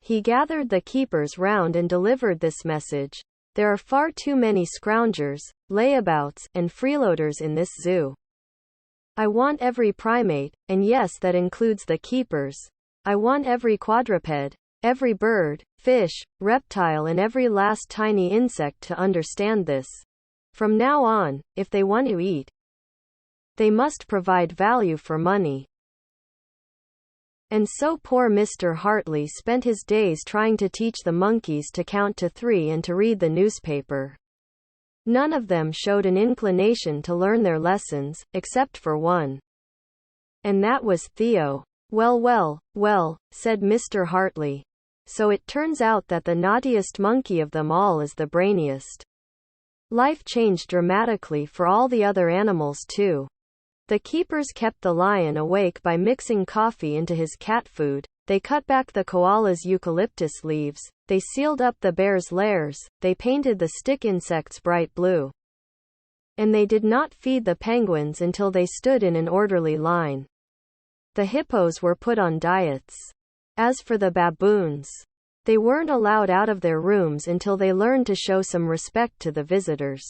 He gathered the keepers round and delivered this message: "There are far too many scroungers, layabouts, and freeloaders in this zoo. I want every primate, and yes, that includes the keepers. I want every quadruped, every bird, fish, reptile, and every last tiny insect to understand this. From now on, if they want to eat, they must provide value for money." And so poor Mr. Hartley spent his days trying to teach the monkeys to count to 3 and to read the newspaper. None of them showed an inclination to learn their lessons, except for one. And that was Theo. "Well, well, well," said Mr. Hartley. "So it turns out that the naughtiest monkey of them all is the brainiest." Life changed dramatically for all the other animals too. The keepers kept the lion awake by mixing coffee into his cat food, they cut back the koala's eucalyptus leaves, they sealed up the bear's lairs, they painted the stick insects bright blue. And they did not feed the penguins until they stood in an orderly line. The hippos were put on diets. As for the baboons, they weren't allowed out of their rooms until they learned to show some respect to the visitors.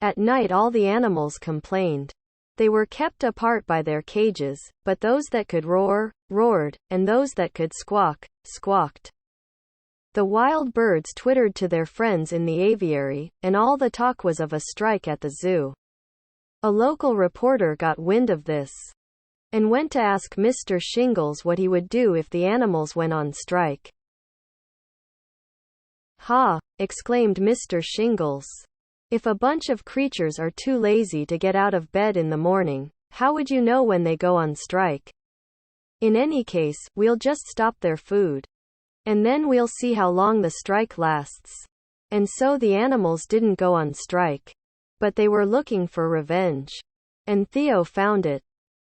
At night all the animals complained. They were kept apart by their cages, but those that could roar, roared, and those that could squawk, squawked. The wild birds twittered to their friends in the aviary, and all the talk was of a strike at the zoo. A local reporter got wind of this, and went to ask Mr. Shingles what he would do if the animals went on strike. "Ha!" exclaimed Mr. Shingles. "If a bunch of creatures are too lazy to get out of bed in the morning, how would you know when they go on strike? In any case, we'll just stop their food. And then we'll see how long the strike lasts." And so the animals didn't go on strike. But they were looking for revenge. And Theo found it.